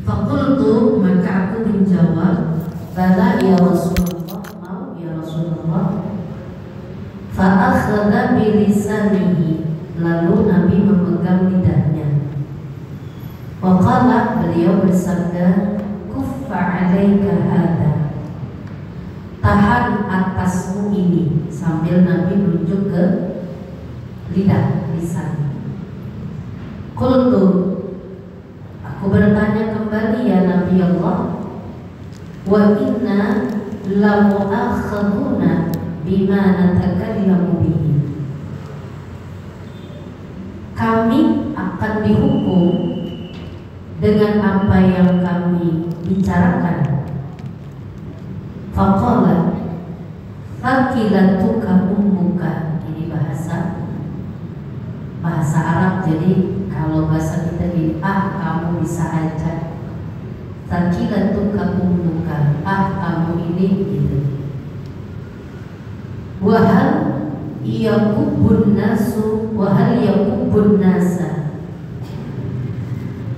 Fakultu, maka aku menjawab, bala ya Rasulullah, mau ya Rasulullah. Fa'akhadha bilisanihi, lalu Nabi memegang lidahnya. Waqala, beliau bersabda, kuffa alaika hadha, tahan atasmu ini, sambil Nabi menunjuk ke lisan. Qultu, aku bertanya kembali ya Nabi Allah, wa inna lamu'akhaduna bima natakallamu bihi, kami akan dihukum dengan apa yang kami bicarakan. Faqala fakilatuka ummuka, ini bahasa Arab, jadi kalau bahasa kita gini, kamu bisa aja. Fakilatuka ummuka, kamu ini gitu. Wahal yakubun nasu, wahal yakubun nasa,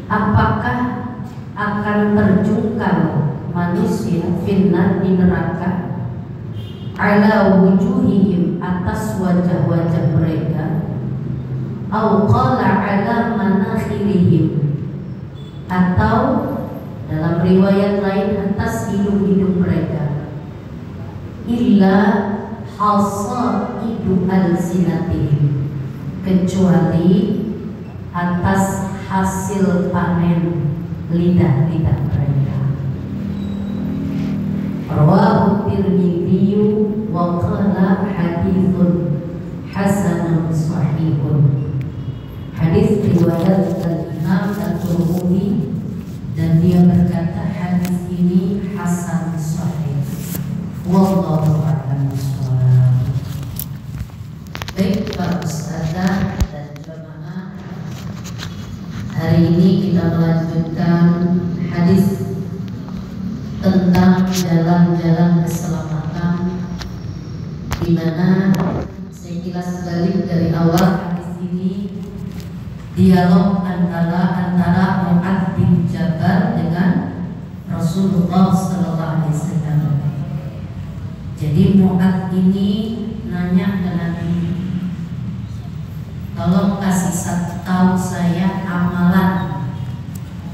apakah akan terjungkal manusia finnar di neraka, ala wujuhihim, atas wajah-wajah mereka, au qala ala manakhirihim, atau dalam riwayat lain atas hidung-hidung mereka, illa hasaidu alsinatihim, kecuali atas hasil panen lidah-lidah mereka. Rawahu Tirmidzi wa qala haditsun hasanun sahihun. Hadis riwayat Imam At-Tirmidzi dan dia berkata hadis ini hasan sahih. Wallahu a'lam bishawab. Baik para ustazah dan jamaah, hari ini kita melanjutkan hadis tentang jalan-jalan keselamatan, di mana saya kilas balik dari awal hadis ini, dialog antara Mu'adz bin Jabal dengan Rasulullah sallallahu alaihi wasallam. Jadi Mu'adz ini nanya ke Nabi, tolong kasih tahu saya amalan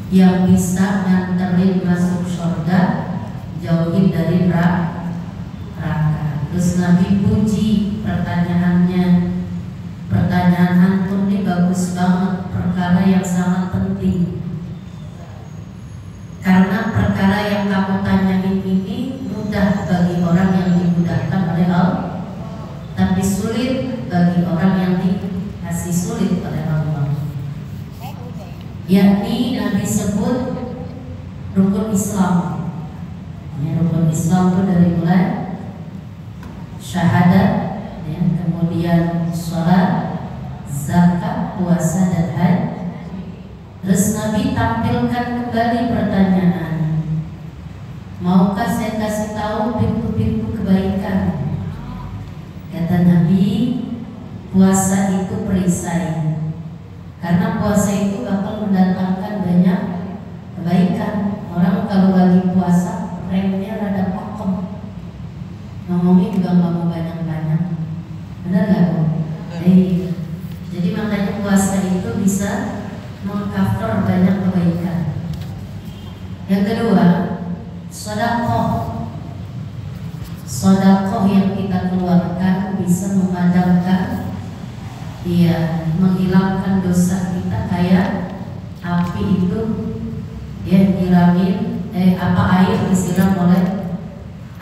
yang bisa nganterin masuk surga, jauhin dari neraka. Terus Nabi puji pertanyaannya, pertanyaan antum ini bagus banget, perkara yang sangat penting. Karena perkara yang kamu tanyain ini mudah bagi orang yang dimudahkan oleh Allah, tapi sulit bagi orang yang dikasih sulit oleh Allah. Yakni Nabi sebut rukun Islam. Ya, rukun Islam itu dari mulai syahadat, ya, kemudian sholat, zakat, puasa, dan haji. Terus Nabi tampilkan kembali pertanyaan, maukah saya kasih tahu pintu-pintu kebaikan? Kata Nabi, puasa itu perisai, karena puasa itu bakal mendatangkan banyak kebaikan. Orang kalau lagi puasa remnya rada pakem, ngomongnya juga nggak mau banyak-banyak, benar nggak Bu? Jadi makanya puasa itu bisa mengcover banyak kebaikan. Yang kedua, sedekah yang kita keluarkan bisa memadamkan, ya, menghilangkan dosa kita, kayak api itu, ya, nyiramin air disiram oleh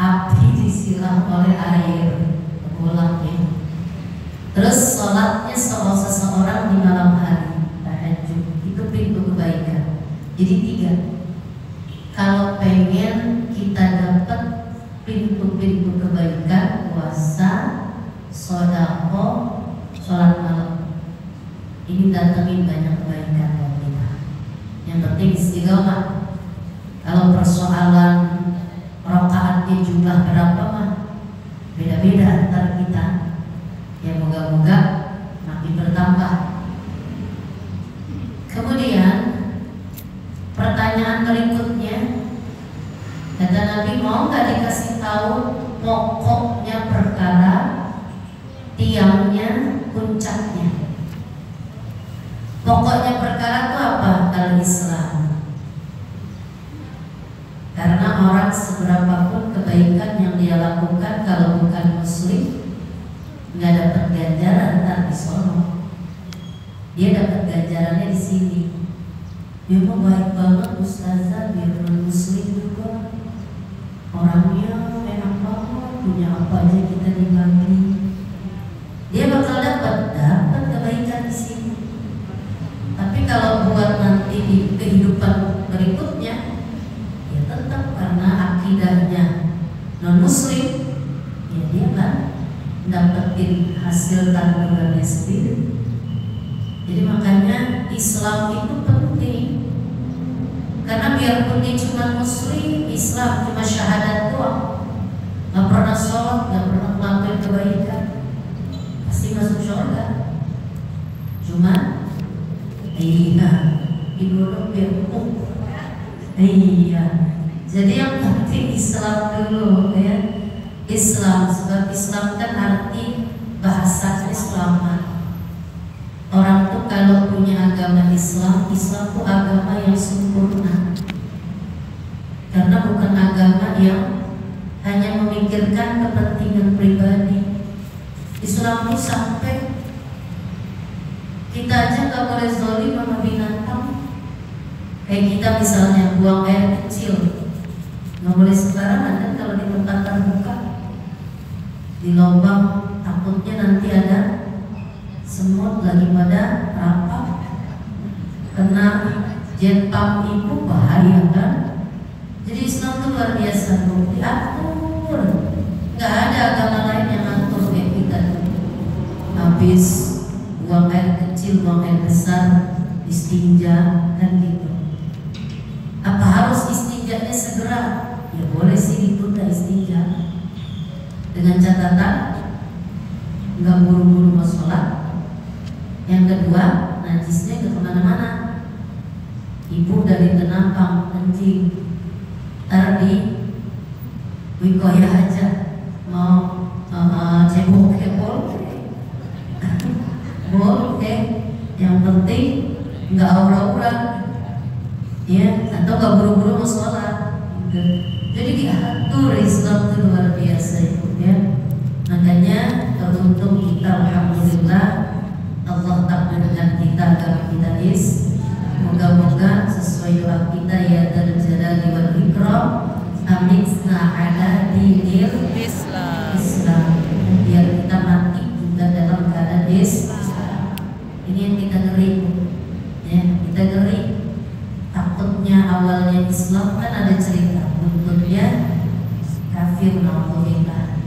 api, disiram oleh air, pulang, ya. Terus sholatnya seseorang di malam hari, tahajud, itu pintu kebaikan. Jadi 3. Kalau pengen kita dapat pintu-pintu kebaikan, puasa, sedekah, sholat malam, ini datangin banyak kebaikan buat kita. Yang penting istiqomah. Kalau persoalan rakaatnya jumlah berapa mah beda-beda antar kita. Ya, moga-moga makin bertambah. Kemudian pertanyaan pertanyaan berikutnya, kata Nabi, mau nggak dikasih tahu pokoknya perkara, tiangnya, puncaknya? Pokoknya perkara itu apa? Al-Islam. Karena orang seberapapun kebaikan yang dia lakukan, kalau bukan muslim, nggak dapat ganjaran ntar di sono. Dia dapat ganjarannya di sini. Dia mau baik banget ustazah, biar non-muslim juga orangnya enak banget, punya apa aja kita dibagi. Dia bakal dapat kebaikan di sini. Tapi kalau buat nanti di kehidupan berikutnya, ya tetap karena akidahnya non-muslim, ya dia kan dapetin hasil tanggungannya sendiri. Jadi makanya Islam itu penting, karena biarpun dia cuma muslim, Islam cuma syahadat doang, nggak pernah sholat, nggak pernah melakukan kebaikan, pasti masuk surga. Cuma iya, ibu biar iya. Jadi yang penting Islam dulu ya. Islam, sebab Islam kan arti bahasanya selamat. Orang tuh kalau punya agama Islam, Islam tuh agama yang sempurna. Karena bukan agama yang hanya memikirkan kepentingan pribadi. Islam tuh sampai kita aja gak boleh zalim sama binatang. Kayak kita misalnya buang air kecil, gak boleh sembarangan kan kalau di tempat terbuka. Di lubang takutnya nanti ada semut lagi pada rapat, kena jet pump itu bahaya kan. Jadi Islam itu luar biasa, diatur. Gak ada agama lain yang ngatur kayak kita. Habis buang air kecil, buang air besar, istinja kan gitu. Apa harus istinjanya segera? Ya boleh sih ditunda istinja, dengan catatan nggak buru-buru mau sholat. Yang kedua, najisnya ke kemana-mana. Ibu dari Tenampang kencing, ntar di Wikoya aja mau cebok-cebok boleh, yang penting nggak aura-aura ya, atau nggak buru-buru mau sholat gitu. Jadi diatur Islam itu luar biasa itu ya. Makanya beruntung kita, alhamdulillah Allah takdirkan kita agama kita is. Moga-moga sesuai doa kita, ya dzal jalali wal ikram, amitsna ala dinil Islam. Biar kita mati juga dalam keadaan Islam. Ini yang kita ngeri ya, kita ngeri. Takutnya awalnya Islam kan ada cerita, buntutnya kafir, naudzubillah.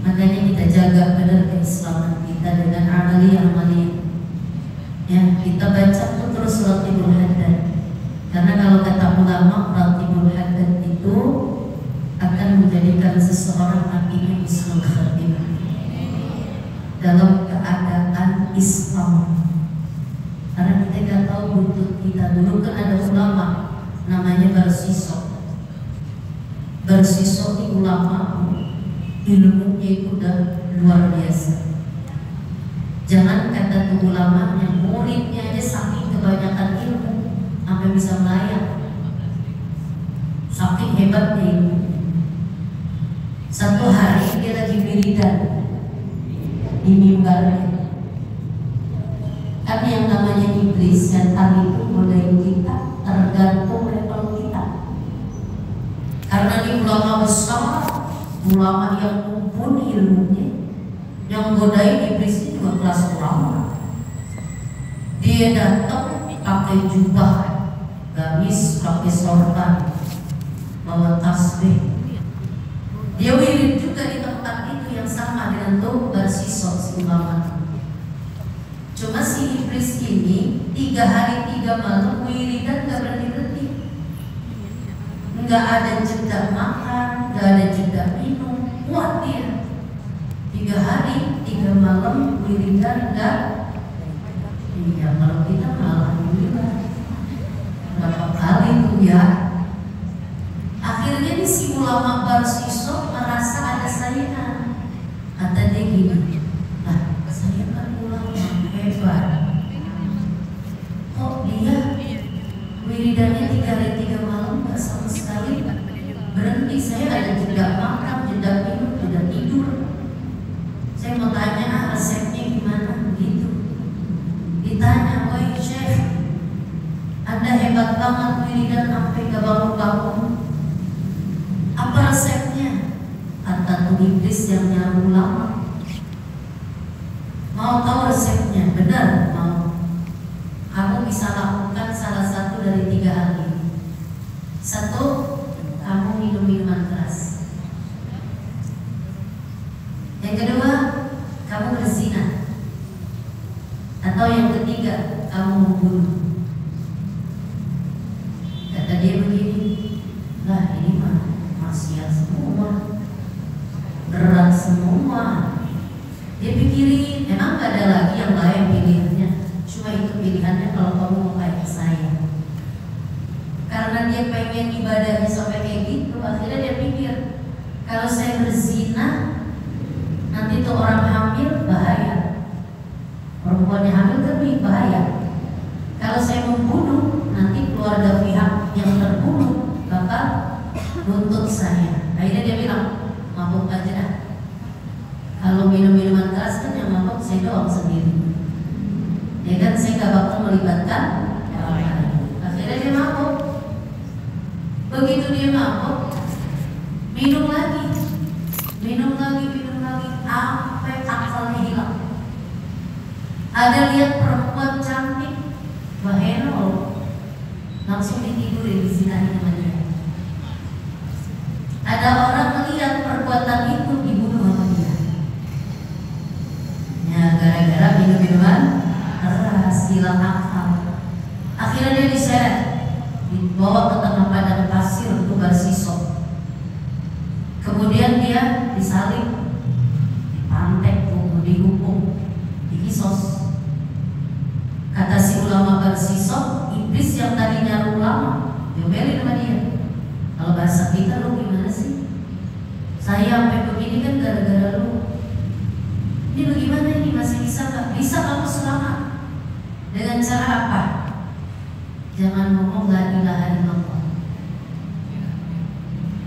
Makanya kita jaga benar keislaman kita dengan amali ya. Kita baca tuh terus Ratibul Haddad, karena kalau kata ulama Ratibul Haddad itu akan menjadikan seseorang akhirnya Islam khatimah dalam keadaan Islam. Karena kita nggak tahu buntut kita. Dulu kan ada ulama namanya Barsiso. Barsiso ini ulama, ilmunya itu udah luar biasa. Jangan kata tuh ulama, yang muridnya aja saking kebanyakan ilmu sampai bisa melayang. Saking hebatnya ilmu. Satu hari dia lagi wiridan di mimbarnya. Kan yang namanya iblis, setan itu godain kita tergantung level kita. Karena ini ulama besar, ulama yang mumpuni ilmunya, yang godain iblis itu juga kelas ulama. Dia datang pakai jubah gamis, pakai sorban, bawa tasbih. Dia wirid juga di tempat itu yang sama dengan tuh Barsiso si ulama. Cuma si iblis ini 3 hari 3 malam wiridan gak berhenti-berhenti. Nggak ada jeda makan, nggak ada jeda minum. Kuat dia 3 hari 3 malam wiridan nggak. Iya, kalau kita malah alhamdulillah berapa kali tuh ya. Akhirnya nih si ulama Barsiso merasa ada saingan. Kata dia gini, lah saya kan ulama hebat, kok dia wiridannya 3 hari 3 malam gak sama sekali berhenti. Saya ada jeda makan, jeda minum, jeda tidur. Saya mau tanya resepnya gimana gitu. Ditanya, woi Syekh, Anda hebat banget wiridan sampai gak bangun-bangun, apa resepnya? Kata tuh iblis yang nyaru ulama, mau tahu resepnya? Benar mau. Kamu bisa lakukan salah satu dari 3 hal ini. 1, kamu minum minuman keras. Yang kedua, kamu berzina. Atau yang ketiga, kamu membunuh. Kata dia begini, lah ini mah maksiat semua, berat semua. Dia pikirin, memang gak ada lagi yang lain pilihannya, cuma itu pilihannya kalau kamu mau kayak saya. Karena dia pengen ibadahnya sampai kayak gitu, akhirnya dia pikir, kalau saya berzina, nanti tuh orang hamil bahaya, perempuan yang hamil kan bahaya. Kalau saya membunuh, nanti keluarga pihak yang terbunuh bakal nuntut saya. Akhirnya dia bilang, mabuk aja dah. Kalau minum minuman keras kan yang mabuk saya doang sendiri. Ya kan, saya gak bakal melibatkan orang lain. Akhirnya dia mabuk. Begitu dia mabuk, minum lagi, sampai akalnya hilang. Ada lihat perempuan cantik, baheno, langsung ditidurin, disinahin sama dia. Ada orang melihat perbuatan itu, dibunuh sama dia. Ya gara-gara minum-minuman keras, hilang akal. Akhirnya dia diseret, dibawa ke tengah padang pasir untuk Barsiso. Kemudian dia disalib, dipantek, dihukum, dikisos. Kata si ulama Barsiso, iblis yang tadinya ulama diomelin sama dia. Kalau bahasa kita, lu gimana sih? Saya sampai begini kan gara-gara lu. Ini bagaimana ini, masih bisa gak? Bisa kamu selamat. Dengan cara apa? Jangan ngomong la ilaha illallah.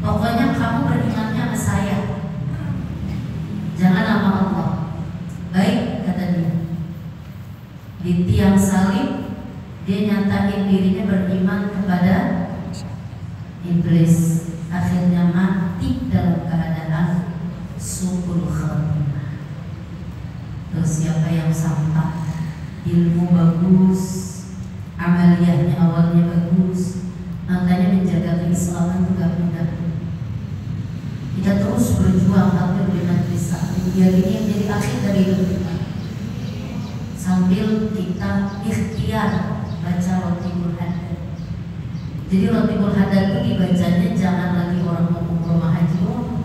Pokoknya kamu berimannya sama saya, jangan sama Allah. Baik, kata dia. Di tiang salib, dia nyatain dirinya beriman kepada iblis. Akhirnya mati dalam keadaan su'ul khatimah. Terus siapa yang sampah, ilmu bagus, amaliyahnya awalnya bagus, makanya menjaga keislaman itu gak mudah. Kita terus berjuang hampir di majlis taklim, biar ini yang jadi akhir dari hidup kita. Sambil kita ikhtiar baca Rotibul Hadad. Jadi Rotibul Hadad itu dibacanya jangan lagi orang mau umroh haji doang.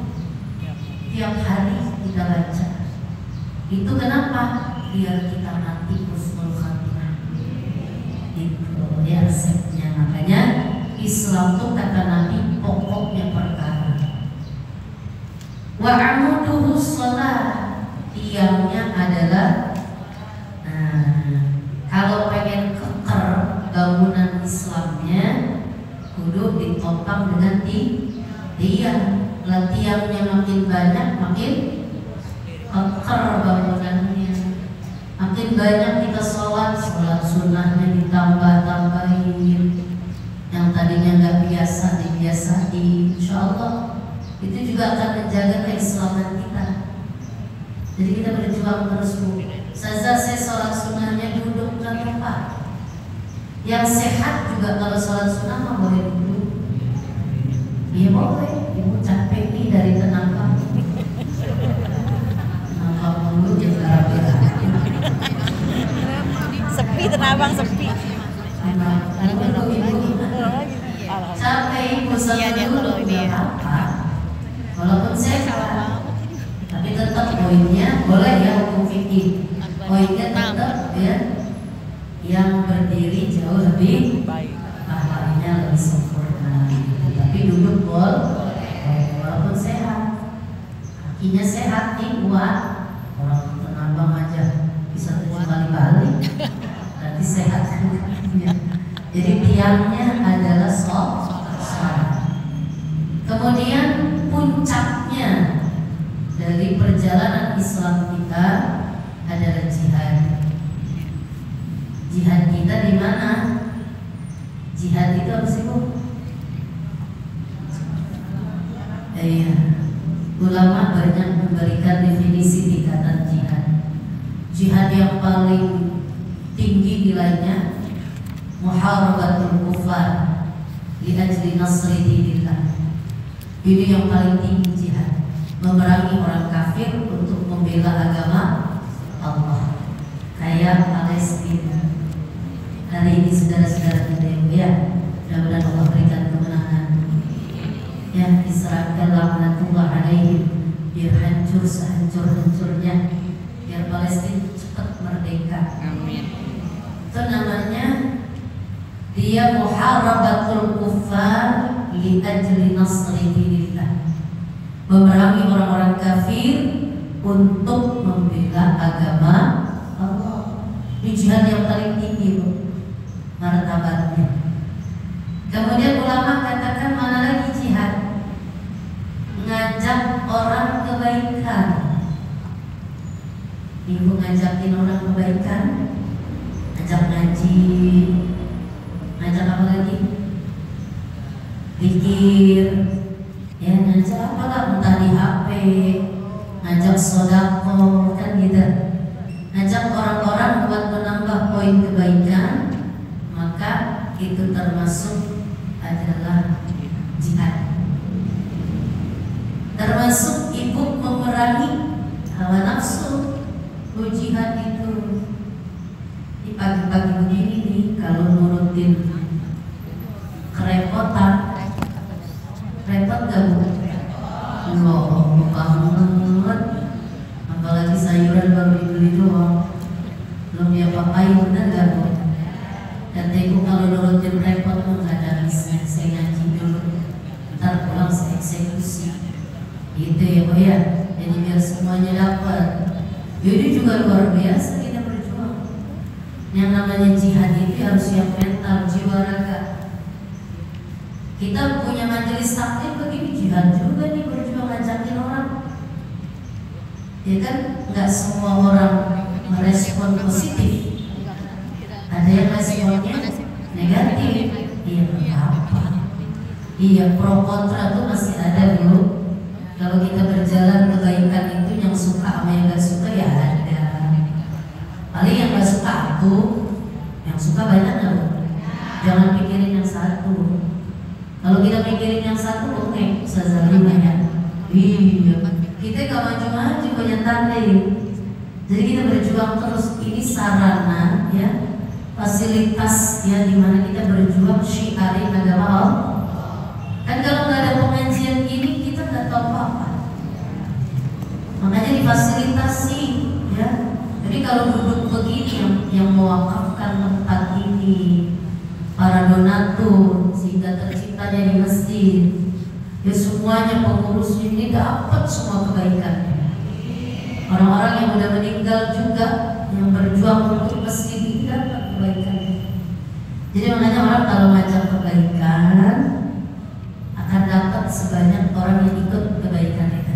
Tiap hari kita baca. Itu kenapa? Biar kita nanti husnul khatimah. Itu ya resepnya. Makanya Islam tuh kata Nabi pokoknya perkara. Wa amuduhu shalah, tiangnya adalah, kalau pengen keker bangunan Islamnya kudu ditopang dengan tiang. Tiangnya makin banyak makin keker bangunannya. Makin banyak kita sholat sunnahnya ditambah-tambahin. Yang tadinya nggak biasa dibiasain, insya Allah itu juga akan menjaga keislaman kita. Jadi kita berjuang terus, Bu. Saza saya sholat sunnahnya duduk kan tempat. Yang sehat juga kalau sholat sunnah mah boleh duduk. Iya boleh. Ibu capek nih dari tenaga. Tenaga mulu juga berat. Sepi tenabang sepi. Capek ibu sama dulu nggak apa-apa. Walaupun sehat, tapi tetap poinnya boleh ya hukum fikih. Poinnya tetap ya yang berdiri jauh lebih baik. pahalanya lebih sempurna. Tapi duduk walaupun sehat, kakinya sehat nih kuat, orang tenabang aja bisa 7 kali balik, berarti sehat kakinya. Jadi tiangnya adalah sholat. Kemudian puncaknya dari perjalanan Islam kita adalah jihad. Jihad kita di mana? Jihad itu apa sih, Bu? Iya. Ulama banyak memberikan definisi tingkatan jihad. Jihad yang paling tinggi nilainya muharabatul kufar li ajli nasri dinillah. Ini yang paling tinggi jihad, memerangi orang kafir untuk membela agama Allah. Kayak Palestina. Hari ini saudara-saudara kita ya, mudah-mudahan Allah berikan kemenangan. Ya, Israel laknatullah alaihim, biar hancur sehancur-hancurnya, biar Palestina cepat merdeka. Amin. Itu namanya dia muharabatul kufar li ajli nasri dinillah, memerangi orang-orang kafir untuk membela agama Allah. Ini jihad yang paling tinggi, Bu, martabatnya. Kemudian ulama katakan mana lagi jihad? Ngajak orang kebaikan. Ibu ngajakin orang kebaikan, ngajak ngaji, ngajak apa lagi? Zikir, ya ngajak apa lah, entah di HP, ngajak sodako, kan gitu. Ngajak orang-orang buat menambah poin kebaikan, maka itu termasuk adalah jihad. Termasuk ibu memerangi hawa nafsu. Jihad itu di pagi-pagi begini nih, kalau nurutin kerepotan, repot gak, Bu? Loh, banget. Apalagi sayuran baru dibeli doang, belum diapa-apain, bener gak, Bu? Dan ibu kalau nurutin repot tuh gak ada habisnya. Saya ngaji dulu, ntar pulang saya eksekusi. Gitu ya, Bu ya. Jadi biar semuanya dapat. Jadi juga luar biasa kita berjuang. Yang namanya jihad itu harus siap mental, jiwa raga. Kita punya majelis taklim begini, jihad juga nih, berjuang ngajakin orang. Ya kan, nggak semua orang merespon positif. Ada yang responnya negatif. Iya, apa? Iya, pro kontra tuh masih ada, Bu. Kalau kita berjalan kebaikan itu, yang suka sama yang gak suka ya ada. Paling yang gak suka aku, yang suka banyak gak, Bu? Jangan pikirin yang satu. Kalau kita pikirin yang satu, oke, Ustazah banyak. Iya, kita gak maju-maju, banyak tandai. Jadi kita berjuang terus. Ini sarana, ya, fasilitas ya, dimana kita berjuang syiarin agama Allah. Kan kalau nggak ada pengajian gini, kita nggak tahu apa-apa. Makanya difasilitasi, ya. Jadi kalau duduk begini, yang mewakafkan tempat ini, para donatur, sehingga terciptanya di masjid, ya semuanya pengurusnya ini dapat semua kebaikannya. Orang-orang yang udah meninggal juga, yang berjuang untuk masjid ini dapat kebaikannya. Jadi makanya orang kalau ngajak kebaikan akan dapat sebanyak orang yang ikut kebaikan itu.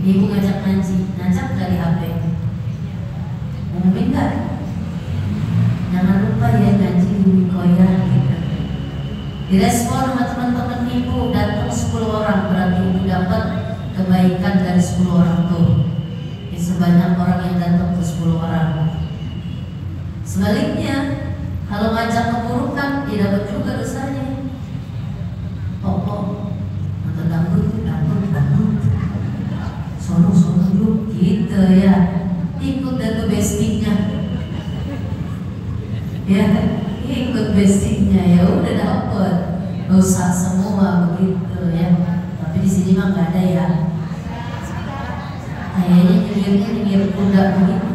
Ibu ngajak ngaji, ngajak dari HP. Mungkin gak? Jangan lupa ya ngaji di Mikoya gitu. Direspon sama teman-teman ibu, datang 10 orang, berarti ibu dapat kebaikan dari 10 orang tuh. Jadi sebanyak orang yang datang ke 10 orang. Sebaliknya, kalau ngajak keburukan, dia dapat juga dosanya. Nonton dangdut, sono yuk, gitu ya. Ikut dan tuh basicnya, ya, ikut basicnya, ya udah dapet dosa semua begitu ya. Tapi di sini mah nggak ada ya. Kayaknya nyengir kuda begitu.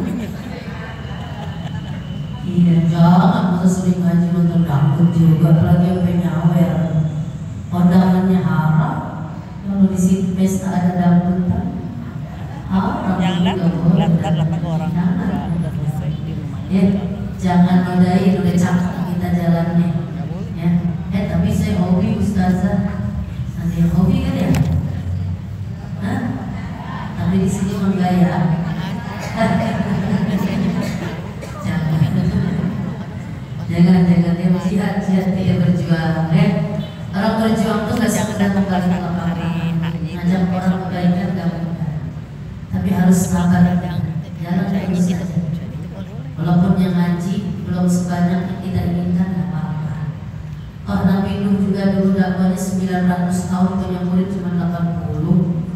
Iya. Ya jangan, masa sering ngaji nonton dangdut juga, apalagi yang penyawer. Kondangannya haram. Kalau di situ pesta ada dangdutan haram. Jangan lantar orang udah selesai di rumahnya. Ya, jangan nodain, udah cakep kita jalannya. Ya, tapi saya hobi ustazah. Nanti hobi kan ya? Hah? Tapi di sini menggaya. Jangan dia masih jihad dia berjuang ya. Orang berjuang tuh gak sekedar membalik lapangan, ngajak orang kebaikan gak mudah, tapi harus sabar, jalan terus saja. Walaupun yang ngaji belum sebanyak yang kita inginkan gak apa-apa. Oh, Nabi Nuh juga dulu dakwahnya 900 tahun, punya murid cuma 80.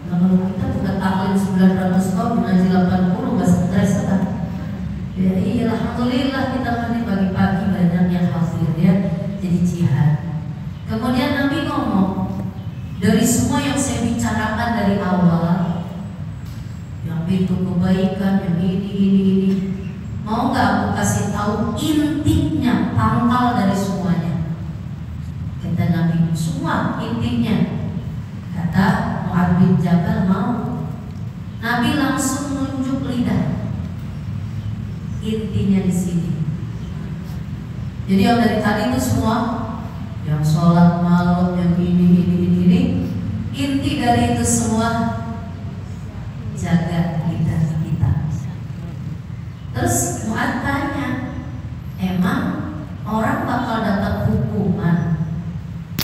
Nah, kalau kita bukan taklim 900 tahun, ngaji 80 gak stres kan? Ya iya, alhamdulillah kita mandi pagi-pagi banyak yang hadir ya, jadi jihad. Kemudian Nabi ngomong, dari semua yang saya bicarakan dari awal, yang pintu kebaikan, yang ini, mau nggak aku kasih tahu intinya, pangkal dari semuanya? Kata Nabi, semua intinya. Kata Mu'adz bin Jabal, mau. Nabi langsung menunjuk lidah. Intinya di sini. Jadi yang dari tadi itu semua, yang sholat malam, yang ini, inti dari itu semua jaga lidah kita. Terus Mu'adz tanya, emang orang bakal dapat hukuman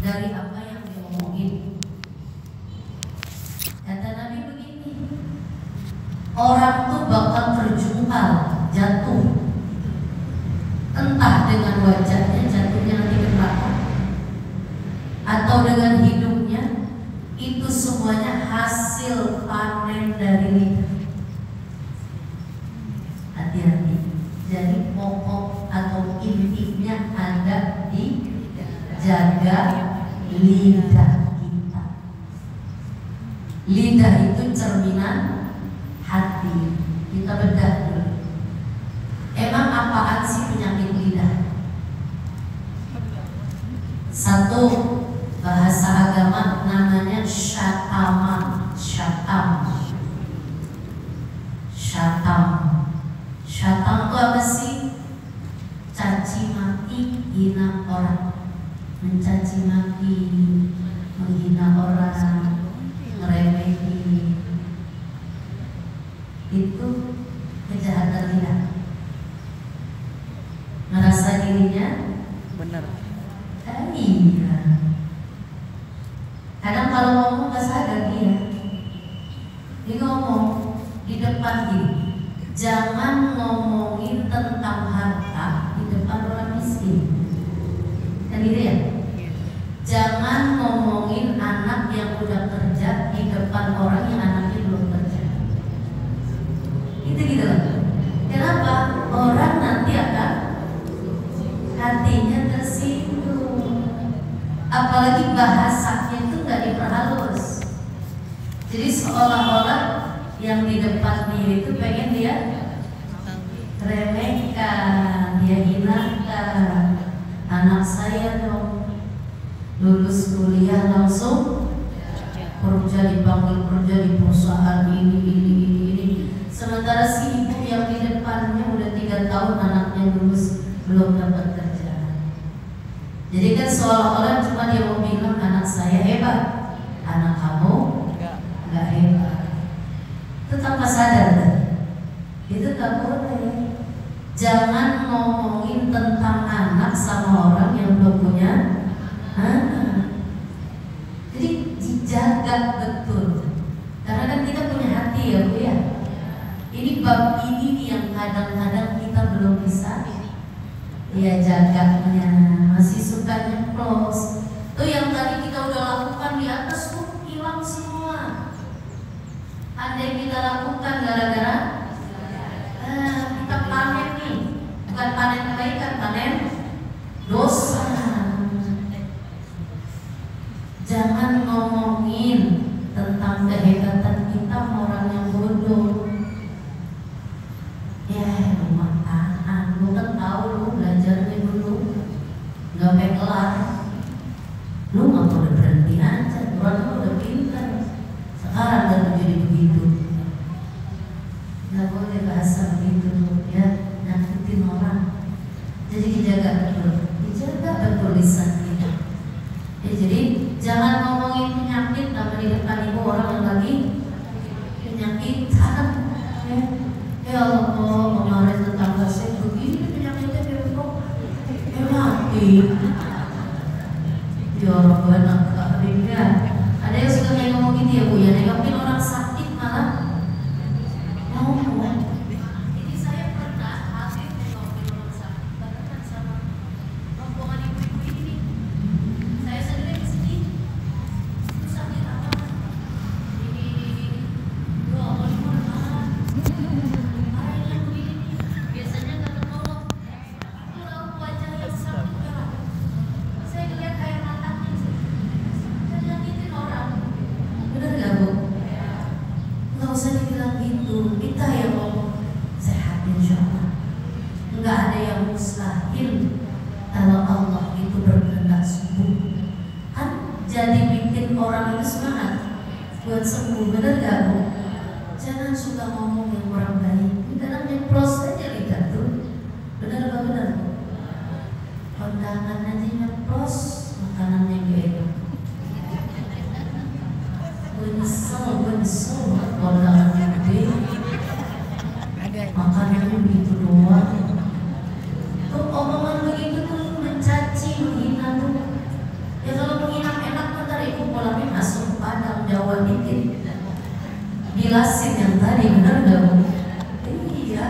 dari apa yang diomongin? Kata Nabi begini, orang tuh bakal terjungkal, jatuh, entah dengan wajahnya jatuhnya nanti ke neraka, atau dengan hidupnya, itu semuanya hasil panen dari lidah. Hati-hati. Jadi pokok atau intinya ada di jaga lidah kita. Lidah itu cerminan hati. Kita bedah dulu. Emang apaan sih penyakit lidah? Satu, bahasa agama namanya syataman, syatam. Syatam itu apa sih? Caci maki, hina orang. Mencaci maki, menghina orang, ngeremehi. Itu kejahatan lidah. Merasa dirinya benar. Iya. Kadang kalau ngomong gak sadar dia ngomong di depan gini, jangan ngomongin tentang harta di depan orang miskin. Kan gitu ya? Jangan ngomongin anak yang udah kerja di depan orang yang anaknya belum kerja. Itu gitu loh. Kenapa? Orang nanti akan hatinya tersinggung. Apalagi bahasanya itu gak diperhalus. Jadi seolah-olah yang di depan dia itu pengen dia remehkan, dia hinakan. Anak saya dong lulus kuliah langsung kerja, dipanggil kerja di perusahaan ini. Sementara si ibu yang di depannya udah 3 tahun anaknya lulus belum dapat kerja. Jadi kan seolah-olah cuma dia mau bilang anak saya hebat, anak kamu nggak hebat. Itu tanpa sadar kan? Itu tak boleh. Jangan ngomongin tentang anak sama orang yang belum punya anak. Jadi dijaga betul. Karena kan kita punya hati ya Bu ya. Ini bab ini nih yang kadang-kadang kita belum bisa ya jaganya, masih suka nyeplos. Tuh yang tadi kita udah lakukan di atas tuh hilang semua. Andai kita lakukan gara-gara kita panen nih, bukan panen kebaikan, panen dosa. Jangan ngomongin tentang kehebatan kita sama orang yang bodoh. Ya rumah tahan, lu tuh jadi begitu. Nggak boleh bahasa begitu ya, nyakitin orang. Jadi dijaga betul lisan kita. Ya, jadi jangan ngomongin penyakit nama di depan ibu orang yang lagi penyakitan. Ya Allah, kemarin tetangga saya begini penyakitnya dia kok mati. Ya Allah, benar ya. Ada yang suka kayak ngomong gitu ya Bu ya, nengokin orang sakit malah ngomong. Jadi saya pernah habis nengokin orang sakit barengan sama rombongan ibu-ibu ini. Saya sendiri kesini, itu sakit apa? Ini, ya Allah, ini mana? Airnya begini, biasanya nggak tertolong. Itu lalu wajahnya sakit merah. Saya ngeliat air matanya sih. Saya nyakitin orang. Bener nggak Bu? Nggak usah dibilang gitu. Kita yang ngomong sehat insya Allah. Nggak ada yang mustahil kalau Allah itu berkehendak sembuh. Kan jadi bikin orang itu semangat buat sembuh. Bener nggak Bu? Jangan suka ngomong yang orang baik. Kadang nyeplos aja lidah tuh. Bener apa bener Bu? Kondangan aja nyeplos, makanannya gak enak. Benisel kondangannya gede, makanannya begitu doang. Tuh omongan begitu tuh mencaci, menghina tuh. Ya kalau menghina enak ntar ibu pulangnya masuk padang Jawa dikit. Bilasin yang tadi, bener gak Bu? Iya,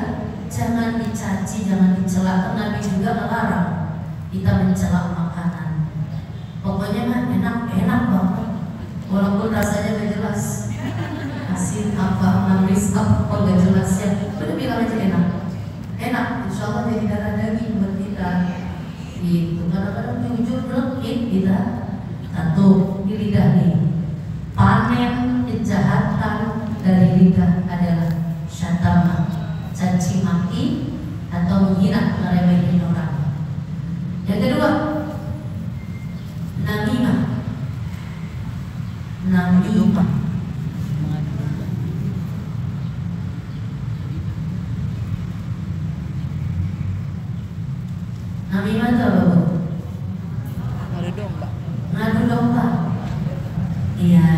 jangan dicaci, jangan dicela. Nabi juga melarang kita mencela makanan. Pokoknya mah enak banget, walaupun rasanya gak jelas, asin apa, manis apa, gak jelas ya. Udah bilang aja enak, insya Allah jadi darah daging buat kita. Gitu, kadang-kadang jujur melekit kita. Satu di lidah nih, panen kejahatan dari lidah adalah syatama, caci maki atau menghina, meremehin orang. Yang kedua, namimah. Namimah. Namimah itu apa Bu? Ngadu domba. Ngadu domba. Iya.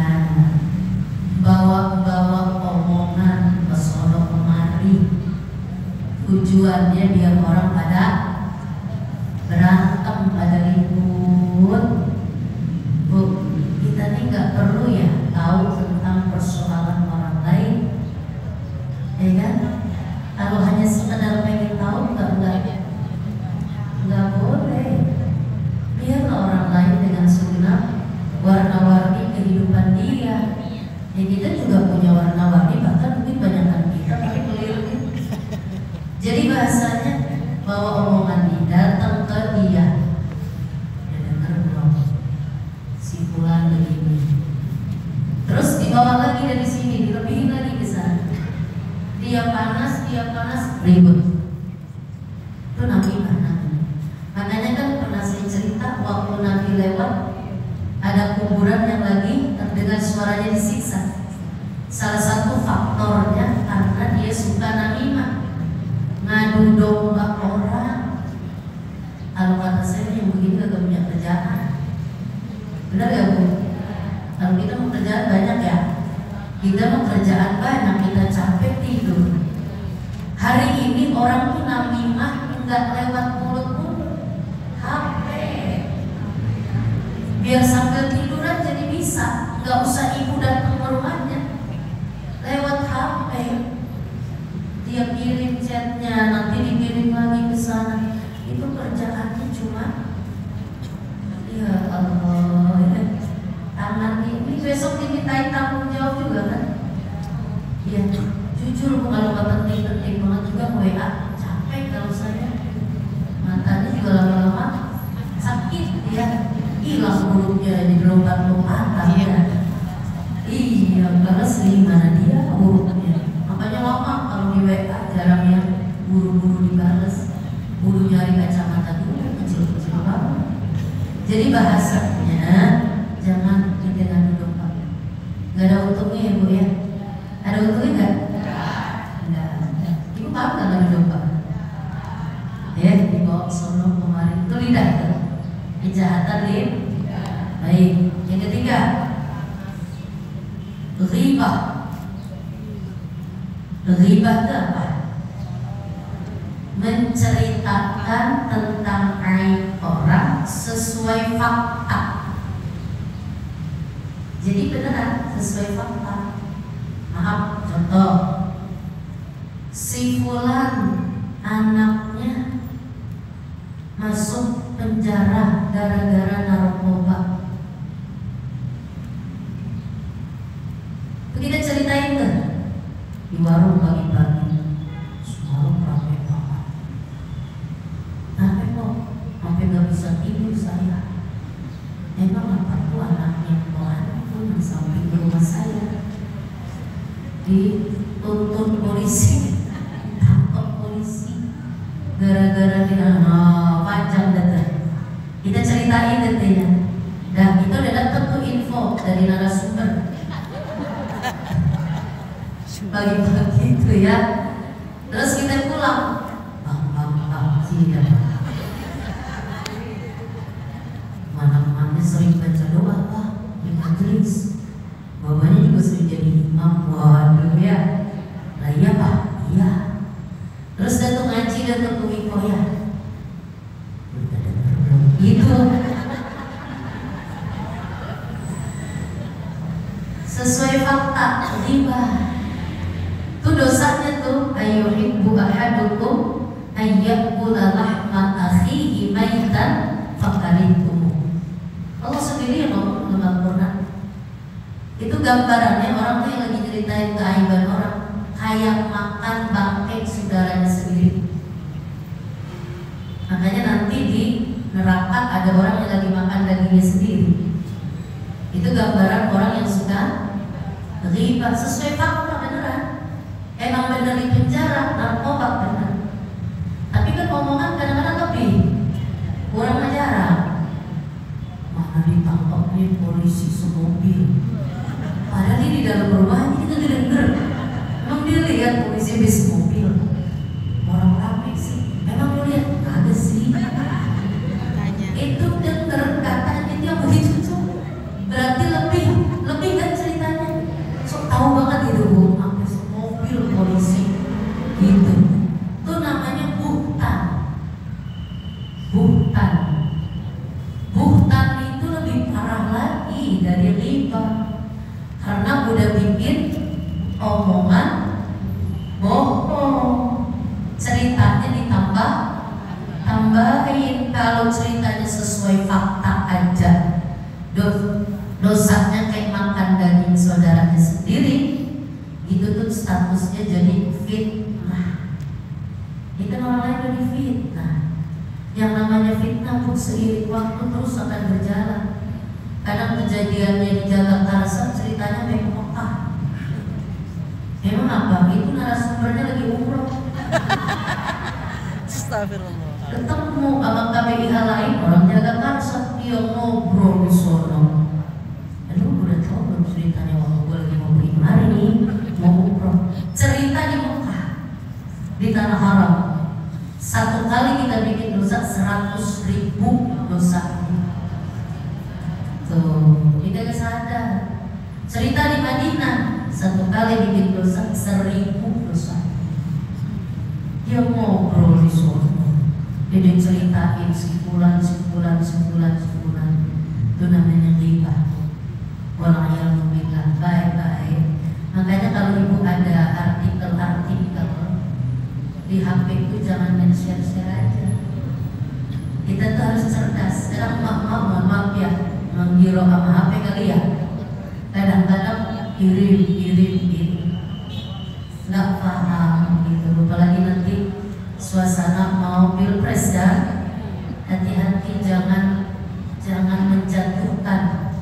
Bawa-bawa omongan ke sono kemari. Tujuannya biar orang pada berantem, pada ribut. Bu, kita nih nggak perlu ya tahu tentang persoalan orang lain, ya kan? Kalau hanya sekedar pengen tahu nggak boleh. Biarlah orang lain dengan segenap warna-warni kehidupan dia. Ya kita juga punya warna-warni, bahkan mungkin banyakan kita tapi keliru. Jadi bahasanya bawa omongan dia datang ke dia. Ya dengar belum? Si fulan begini. Terus dibawa lagi dari sini, dilebihin lagi ke sana. Dia panas, ribut. Itu namimah namanya. Makanya kan pernah saya cerita waktu Nabi lewat, ada kuburan yang lagi terdengar suaranya disiksa. Salah satu faktornya karena dia suka namimah, ngadu domba orang. Kalau kata saya yang begini gak punya kerjaan. Benar ya Bu? Kalau kita mau kerjaan banyak ya, kita mau kerjaan banyak, kita capek tidur. Hari ini orang tuh namimah nggak lewat mulut-mulut, HP. Biar sambil tiduran jadi bisa, nggak usah ibu datang ke rumahnya, lewat HP. Dia kirim chatnya, nanti dikirim lagi ke sana. Itu kerjaannya cuma, ya Allah, tangan ini besok dimintain tanggung jawab juga kan? Ya, jujur Bu, kalau nggak penting-penting banget juga WA capek kalau saya. Matanya juga lama-lama sakit ya, hilang buruknya di lompat-lompatan ya. Iya, karena sering mana dia buruknya. Makanya lama kalau di WA jarang yang buru-buru dibales, buru nyari kacamata dulu, kecil-kecil banget. Jadi bahasanya jangan dengan domba. Gak ada untungnya ya Bu ya. kejahatan baik. Yang ketiga, ghibah. Ghibah itu apa? Menceritakan tentang aib orang sesuai fakta. Jadi beneran sesuai fakta. Maaf, contoh, si fulan anaknya masuk penjara gara-gara narkoba. Itu kita ceritain kan di warung pagi-pagi, semalam ramai banget. Tapi kok sampai gak bisa tidur saya. Emang apa tuh anaknya tuh yang samping rumah saya dituntut polisi, ditangkap polisi gara-gara dia panjang data. Kita ceritain detailnya. Dan itu udah dapat tuh info dari narasumber pagi-pagi itu ya. Terus kita pulang, bang, sini dah. Mana-mana sering baca doa Pak di majelis. Bapaknya juga sering jadi imam. Waduh ya. Lah iya Pak, iya. Terus datang ngaji, datang ke Wiko ya. Gitu. Sesuai fakta, riba. Itu dosanya tuh ayyuhibbu ahadukum ayyakula lahma akhihi maitan fakarituhu. Allah sendiri yang ngomong dalam Al-Quran. Itu gambarannya orang tuh yang lagi ceritain keaiban orang kayak makan bangkai saudaranya sendiri. Makanya nanti di neraka ada orang yang lagi makan dagingnya sendiri. Itu gambaran orang yang suka riba. Sesuai fakta beneran. Emang bener di penjara, narkoba bener. Tapi kan omongan kadang-kadang lebih kurang ajaran. Mana ditangkapnya polisi semobil. Padahal ini di dalam rumah kita denger. Emang dia lihat polisi bis mobil. Orang rame sih. Emang lu lihat? Ada sih. Itu denger katanya dia begitu tuh. Berarti lebih kan ceritanya. So tahu banget itu Bu. Mobil polisi gitu. Itu namanya buhtan. Buhtan itu lebih parah lagi dari riba. Karena udah bikin omongan bohong. Ceritanya tambahin. Kalau ceritanya sesuai fakta aja, dosanya kayak makan daging saudaranya sendiri. Itu tuh statusnya jadi fitnah. Itu orang lain jadi fitnah. Yang namanya fitnah pun seiring waktu terus akan berjalan. Kadang kejadiannya di Jakarta ceritanya kayak Mekah. Emang apa? Itu narasumbernya lagi umroh. Astagfirullah. Ketemu sama KPIH lain orang Jakarta, dia ngobrol di sono. Aduh, udah tahu belum ceritanya waktu gue lagi mau pergi kemari nih, mau umroh. Cerita di Mekah, di tanah haram. Satu kali kita bikin dosa 100.000 dosa. Tuh, kita gak sadar. Cerita di Madinah, satu kali bikin dosa 1.000 dosa. Dia ngobrol di sono. Dia ceritain sebulan. Itu namanya ghibah. Orang yang bilang baik-baik. Makanya kalau ibu ada artikel di HP itu jangan share aja. Kita tuh harus cerdas. Sekarang mohon maaf ya, menggiro sama HP kali ya. Kadang-kadang kirim, nggak paham gitu. Apalagi nanti suasana mau pilpres ya. Hati-hati jangan menjatuhkan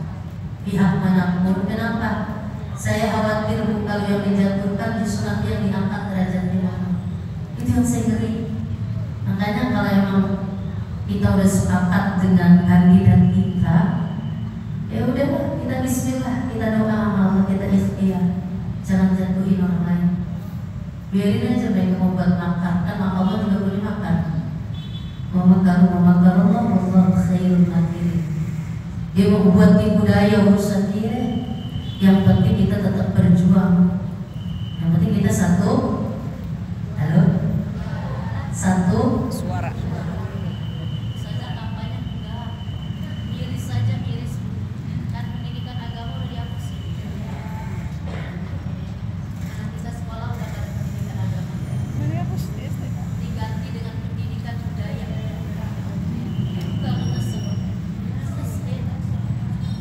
pihak manapun. Kenapa? Saya khawatir kalau yang menjatuhkan justru nanti yang diangkat derajatnya. Itu yang saya ngeri. Makanya kalau emang kita udah sepakat dengan kandidat kita, ya udah kita bismillah, kita doa amal, kita ikhtiar. Jangan jatuhin orang lain. Biarin aja mereka mau buat makan, kan Allah juga boleh makan. Mama karo Allah Allah khairul makirin. Dia membuat tipu daya urusan dia. Yang penting kita tetap berjuang. Yang penting kita satu. Halo? Satu Suara. Saja kampanye enggak, miris saja miris. Kan pendidikan agama udah dihapus. Anak kita sekolah udah ada pendidikan agama. Mana hapus SD? Diganti dengan pendidikan budaya. Juga ngesel. SD.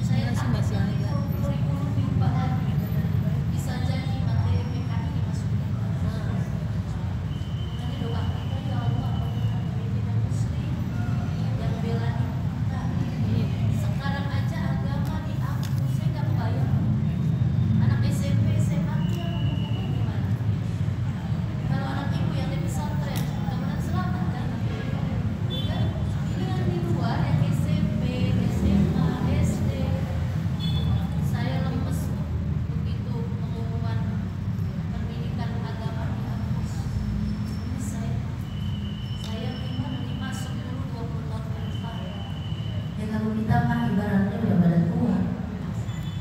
Saya Masih masih ada. kurikulum diubah lagi. Bisa jadi materi PKI dimasukkan. Nanti doa kita ya Allah, pemimpin muslim yang bela kita. Sekarang aja agama dihapus, saya nggak kebayang. Anak SMP, SMA dia ngomongnya gimana? Kalau anak ibu yang di pesantren, mudah-mudahan selamat kan? Ya, ini yang di luar yang SMP, SMA, SD. Saya lemes begitu pengumuman pendidikan agama dihapus. Ini saya gimana dimasuk dulu 20 tahun ke depan. ya kalau kita mah ibaratnya udah pada tua.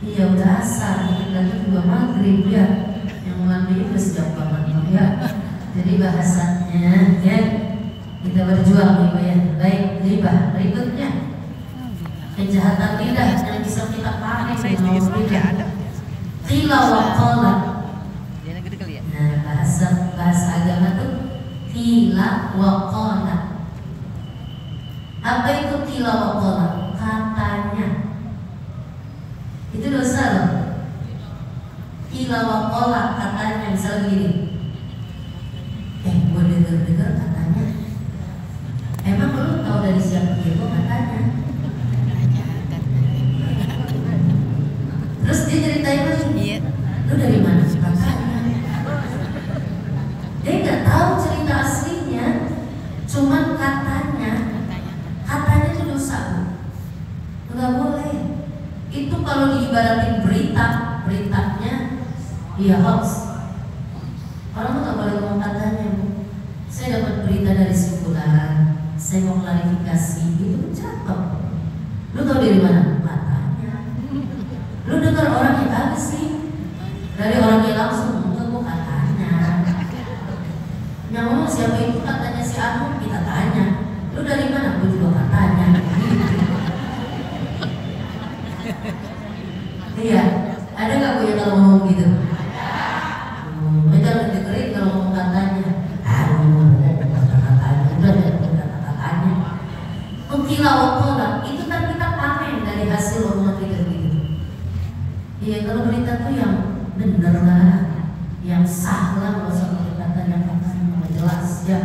Iya udah asar, dikit lagi juga maghrib ya. Yang mandi udah sejak banget ya. Jadi bahasanya ya kita berjuang nih ya. Baik, riba berikutnya kejahatan lidah yang bisa kita pakai Saya dengan sedikit saja lidah. ada. Qila wa qala. Dia negeri kali ya. Nah, bahasa agama tuh qila wa qala. Apa itu qila wa qala? Katanya. Itu dosa loh. Qila wa qala katanya, misal gini. Gue denger katanya. Emang lu tahu dari siapa dia? Gue katanya. Terus dia ceritain lagi. Iya. Lu dari mana? Katanya. Dia nggak tahu cerita aslinya, cuman katanya. Katanya itu dosa. Nggak boleh. Itu kalau diibaratin beritanya dia hoax. Orang tuh nggak boleh ngomong katanya. Saya dapat berita dari sekolah, saya mau klarifikasi, itu cakep. Lu tahu dari mana? Katanya. Lu dengar orang yang kagak sih? Dari orang yang langsung, enggak, gua katanya. Yang ngomong siapa itu? Katanya si Anu, kita tanya. Lu dari mana? Gua juga katanya. Iya, ada nggak gue yang kalau ngomong gitu? Jangan dengerin kalau ngomong katanya. Kata-katanya, udah kata-katanya. Ukila wakola, itu kan kita panen dari hasil omongan kita gitu. Iya, kalau berita tuh yang bener lah, yang sah lah, nggak usah pakai katanya jelas ya.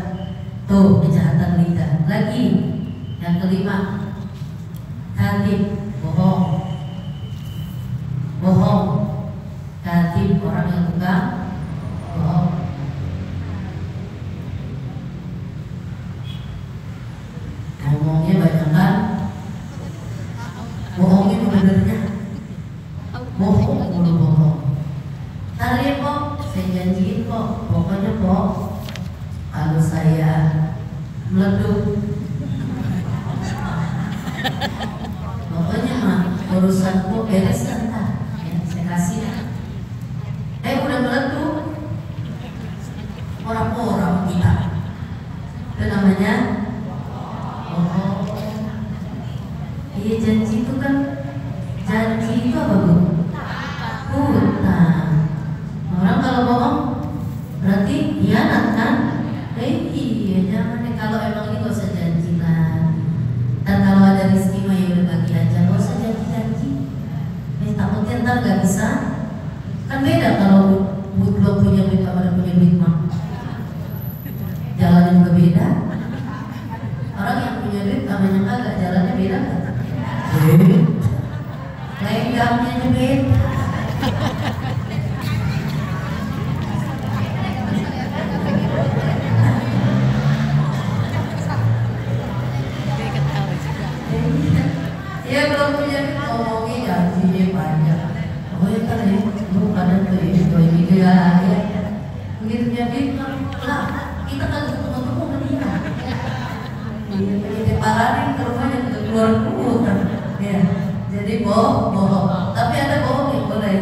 Tuh kejahatan lidah. Lagi yang kelima, kadhib, bohong. Bohong, kadhib, orang yang tukang bohong. Ngomongnya banyak kan, bohongnya benernya. Bohong, bohong. Tadi kok, saya janjiin kok, pokoknya kok, kalau saya meleduk, pokoknya mah urusanku beres kan, ya, saya kasih. Udah meleduk, orang-orang kita, itu namanya bohong. Iya, janji itu kan, janji itu apa bu? Hutang. Orang kalau bohong berarti hianat kan? Iya, jangan deh, kalau emang ini gak usah janji lah. Dan kalau ada rezeki mah ya udah bagi aja, gak usah janji-janji. Takutnya ntar gak bisa. Kan beda kalau belum punya duit sama udah punya duit mah. Jalannya juga beda. Orang yang punya duit sama yang kagak jalannya beda kan? Lenggamnya aja beda. Ya belum punya duit ngomongin gajinya banyak. Oh ya kan ya, lu kadang tuh ini dia ya. Begitu punya duit lah, kita kan ketemu-ketemu sama dia. Iya, jadi parahin ke rumahnya Umur ya. Jadi bohong. Tapi ada bohong yang boleh.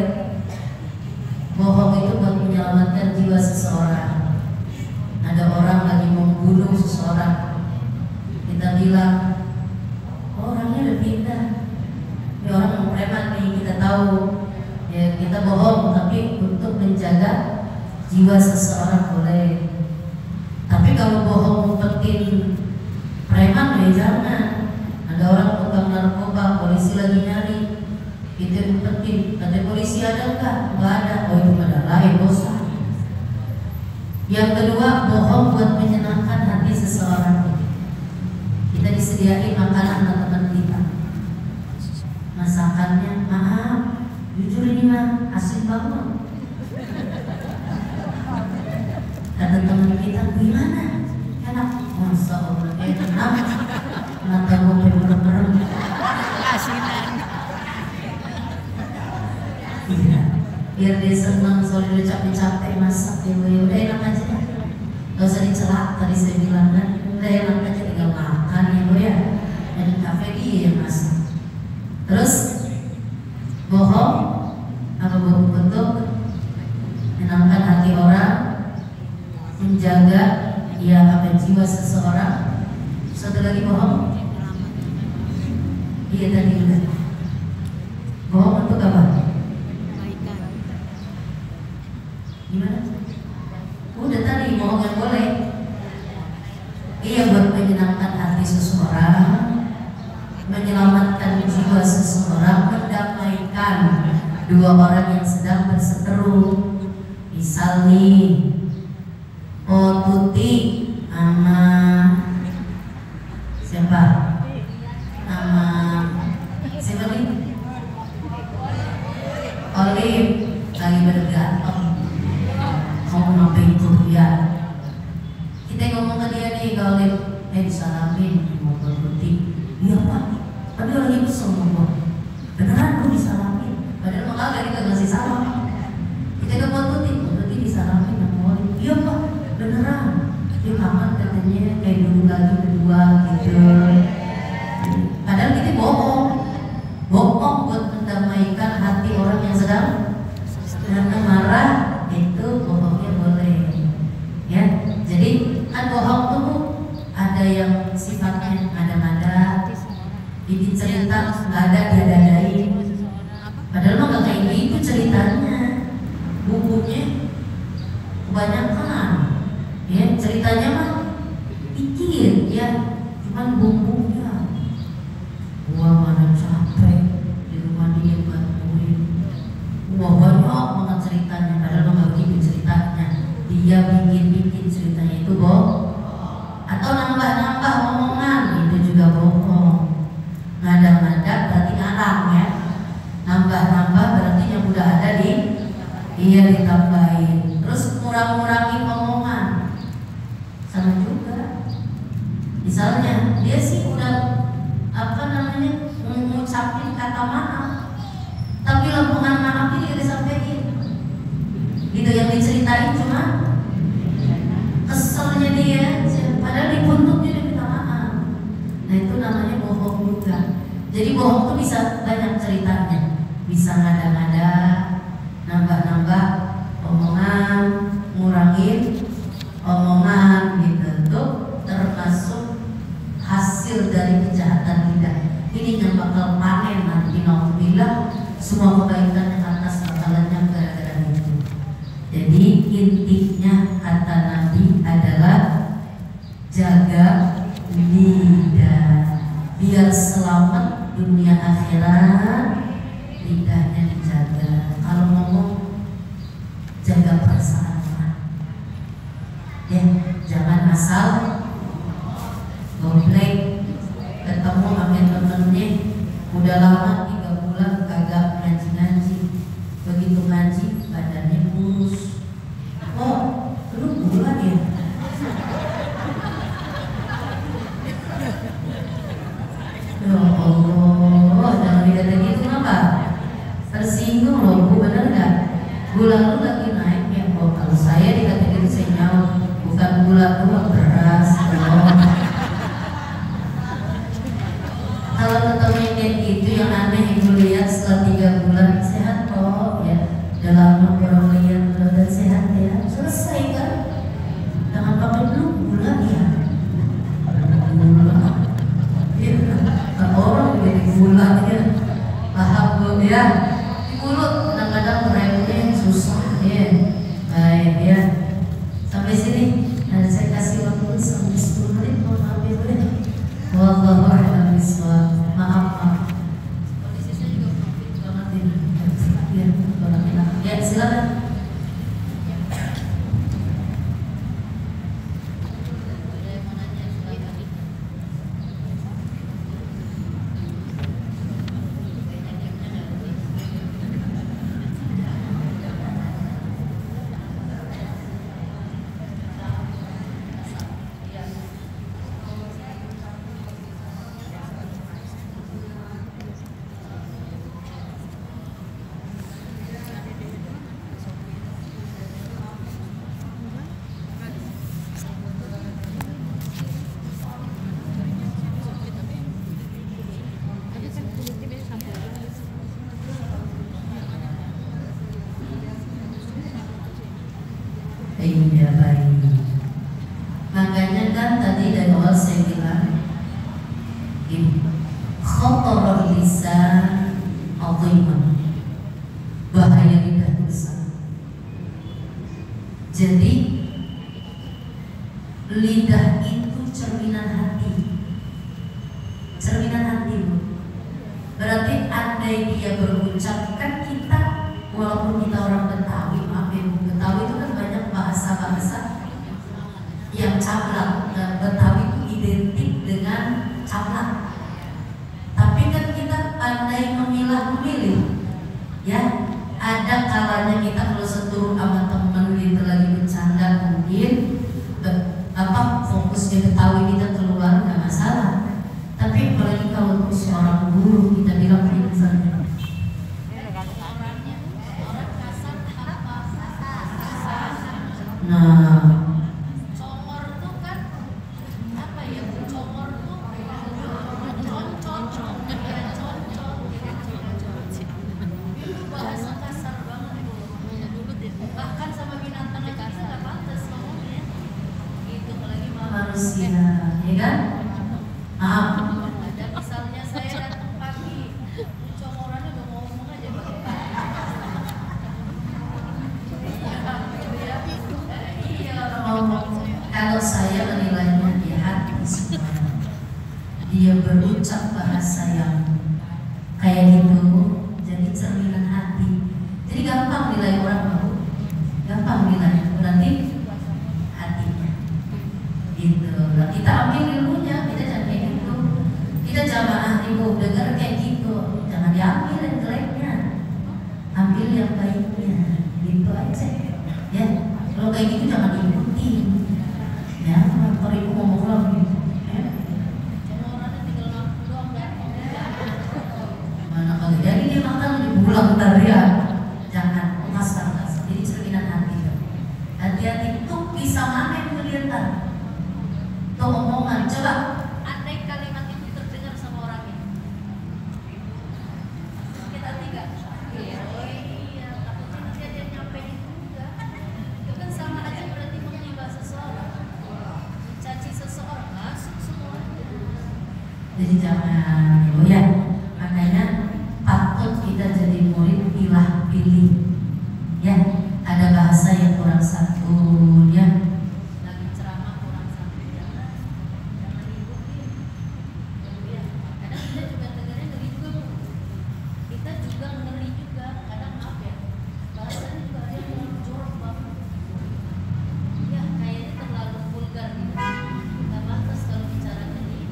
Bohong itu buat menyelamatkan jiwa seseorang. Ada orang lagi membunuh seseorang, kita bilang orangnya udah pindah, ini orang preman nih, kita tahu ya, kita bohong tapi untuk menjaga jiwa seseorang boleh. Tapi kalau bohong ngumpetin preman ya jangan. Ada orang tukang narkoba, polisi lagi nyari, itu ngumpetin, kata polisi ada nggak ada, oh itu pada lain dosa. Yang kedua, bohong buat menyenangkan hati seseorang. Kita disediain makanan sama teman kita, masakannya maaf, jujur ini mah asin banget. Kata teman kita, gimana? Enak, masa Allah, enak. Mata gue merem-merem. Asinan. Iya, biar dia senang soalnya udah capek-capek masak ya, udah enak aja, gak usah dicelak. Tadi saya bilang kan, udah enak aja tinggal makan ya bu ya. Dan di kafe dia yang masak. Terus bohong apa bentuk menyenangkan hati orang, menjaga ya apa jiwa seseorang. Satu lagi bohong, iya tadi udah. Bohong untuk apa? Gimana? Udah tadi bohong yang boleh. Iya buat menyenangkan hati seseorang, menyelamatkan jiwa seseorang, mendamaikan dua orang yang sedang berseteru. Misal nih, Tuti sama siapa? Sama siapa nih? Olive lagi bergantung. Mau ngapain tuh ya? Kita ngomong ke dia nih, kalau disalamin mau berhenti. Iya pak, tapi lagi kesel ngomong. Beneran kok disalamin? Padahal makanya dari kagak ngasih salam. Kita ke Tuti disalamin sama Olive. Iya pak, beneran. Dia kangen katanya kayak dulu lagi berdua gitu. Padahal kita bohong buat mendamaikan hati orang yang sedang marah. Itu bohongnya boleh ya. Jadi kan bohong tuh ada yang sifatnya ada-ada, bikin cerita nggak ada diada-adain, padahal mah nggak kayak gitu ceritanya. Bumbunya kebanyakan ya, ceritanya mah pikir ya, cuman bumbunya gua mana capek di rumah dia bantuin, wah banyak banget ceritanya. Padahal nggak begitu ceritanya, dia bikin ceritanya itu bohong. Atau nambah omongan, itu juga bohong. Ngada-ngada berarti ngarang ya, nambah berarti yang udah ada ditambahin. Terus ngurang-ngurangin omongan sama juga. Misalnya dia sih udah ngucapin kata maaf, tapi lempengan maaf ini gak disampaikan. Gitu, yang diceritain cuma keselnya dia, padahal dibuntutnya dia minta maaf. Nah itu namanya bohong juga. Jadi bohong tuh bisa banyak ceritanya, bisa ngada-ngada, nambah omongan, ngurangin omongan gitu. Tuh termasuk hasil dari kejahatan lidah. Ini yang bakal panen nanti, nauzubillah, semua kebaikan yang atas bakalannya gara-gara itu. Jadi intinya kata Nabi adalah jaga lidah biar selamat dunia akhirat. Lidahnya dijaga. Kalau ngomong jaga perasaan orang ya, jangan asal goblek. Ketemu sama temennya udah lama 3 bulan kagak ngaji, begitu ngaji badannya kurus. Oh lu bulan ya? Ya Allah, jangan dikata gitu apa? Tersinggung loh bu, bener gak? Gula lu lagi naik ya. Oh kalau saya dikata gitu saya nyaut, bukan gula lu beras. ya. Di mulut kadang-kadang meremnya susah ya. Baik ya. Sampai sini. Nah, saya kasih waktu sampai 10 menit. Mohon maaf ya boleh. Wallahu a'lam bishawab. Maaf. Kondisi saya juga fit banget ini. Ya, kalau enak. Ya, silakan. Iya baik. Makanya kan tadi dari awal saya bilang ini khotorul lisan aziman, bahaya lidah besar. Jadi lidah itu cerminan hati. Cerminan hati. Berarti andai dia berucap, kan kita walaupun kita orang Betawi, maaf ya, Betawi itu kan banyak bahasa-bahasa yang cablak. Betawi itu identik dengan cablak. Tapi kan kita pandai memilah-memilih. Ya, ada kalanya kita kalau seturuh sama teman gitu lagi bercanda mungkin fokusnya Betawi kita keluar nggak masalah. Tapi apalagi kalau untuk seorang guru kita bilang kayak misalnya. Nah, Congor tuh kan apa ya? Congor tuh concong. Itu bahasa kasar banget. Bahkan sama binatang aja kita nggak pantas ngomongnya. Gitu apalagi manusia, ya kan? Maaf. Ada misalnya saya datang pagi, congorannya udah ngomong aja Kalau saya menilainya di hati semuanya. Dia berucap bahasa yang kayak gitu, jadi cerminan hati. Jadi gampang nilai orang baru, gampang nilai berarti hatinya. Gitu. Nah, kita ambil ilmunya, kita jangan kayak gitu. Kita jamaah ibu dengar kayak gitu, jangan diambil yang jeleknya, ambil yang baiknya, gitu aja. Ya, kalau kayak gitu jangan diikuti. Ya, kalau ibu ngomong lagi. congorannya tinggal ngaku doang Mana kali jadi dia makan dipulang dari ya. Jangan kasar-kasar. Jadi cerminan hati. Hati-hati tuh bisa mana yang kelihatan. Tuh omongan coba. andai kalimat itu terdengar sama orangnya kita tiga iya takutnya nanti ada yang nyampein juga itu kan sama aja berarti menghina seseorang mencaci seseorang masuk semuanya. Jadi jangan ya. Makanya patut kita jadi murid pilih. Ya, ada bahasa yang kurang satu ya. Lagi ceramah kurang satu jangan diikutin ya kadang kita juga dengarnya ngeri juga Bu. Kita juga ngeri juga kadang maaf ya bahasanya juga ada yang terlalu jorok banget ya kayaknya terlalu vulgar gitu nggak pantas kalau bicaranya di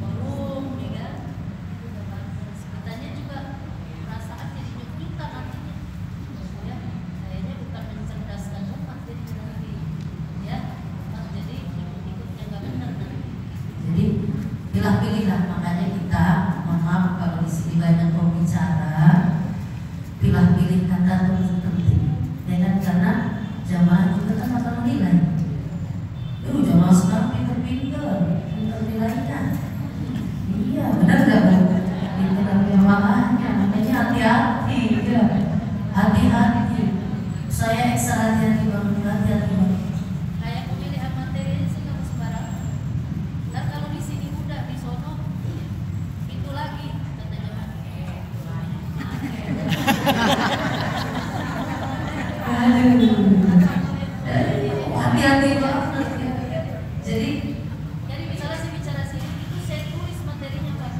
forum ya kan Hati-hati banget. Jadi misalnya saya bicara sini itu saya tulis materinya kan,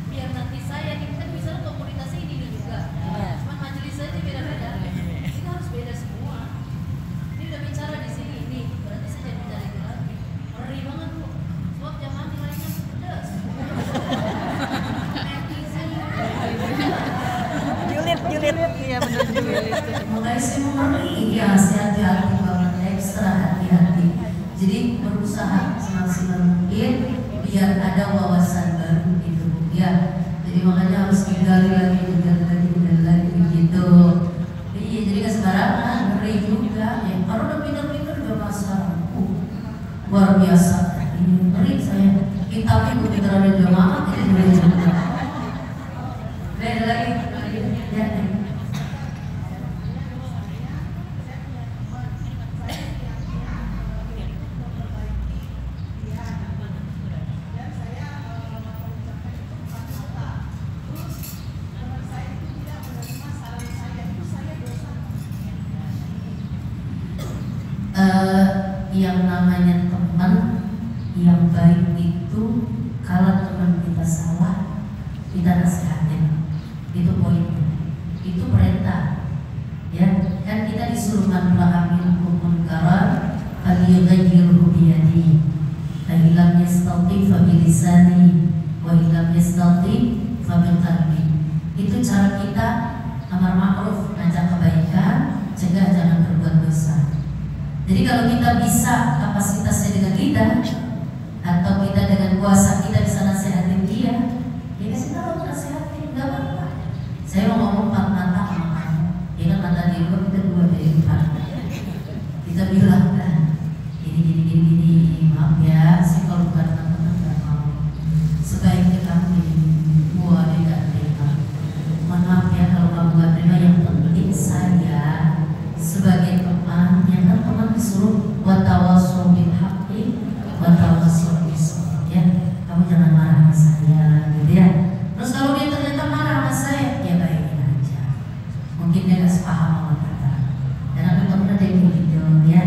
biar nanti saya kan misalnya komunitasnya ini juga, cuma majelis saja beda-beda, ini harus beda semua. Ini udah bicara di sini ini, berarti saya jangan bicara itu lagi. Ngeri banget bu, sebab jamaah nilainya pedas. Julid, iya benar julid. mulai saya ngeri ya, hati-hati banget, ekstra hati-hati. Jadi berusaha semaksimal mungkin biar ada wawasan baru gitu ya. Jadi makanya harus digali lagi gitu. Iya, jadi nggak sembarangan, ngeri juga ya. Kalau udah pinter-pinter juga masalah. Luar biasa. Ini ngeri saya. Kitabnya begitu ada jamaah jadi juga. Beda lagi. Ya. Yang namanya teman yang baik itu kalau teman kita salah kita nasihatin, itu poinnya, itu perintah ya kan. Kita disuruh man ra'a minkum munkaran falyughayyirhu biyadihi fa illam yastati' fa bilisani wa illam yastati' fa biqalbi. Itu cara kita amar ma'ruf, ngajak kebaikan, cegah jangan berbuat dosa. Jadi kalau kita bisa kapasitasnya dengan lidah atau kita dengan kuasa kita bisa nasihatin dia, ya kasih tahu nasihatin, nggak apa-apa. Saya mau ngomong empat mata sama kamu, ya kan mata dia kita dua dari empat. Kita bilang kan, gini, maaf ya, saya kalau bukan teman-teman nggak mau. Sebaiknya kamu gua tidak terima. Maaf ya kalau kamu nggak terima, yang penting saya sebagai teman, yang kan teman disuruh watawasau bil haqqi watawasau bis sabr ya. Kamu jangan marah sama saya gitu ya. Terus kalau dia ternyata marah sama saya, ya baikin aja. Mungkin dia nggak sepaham sama kita. Dan aku temen ada yang gitu ya.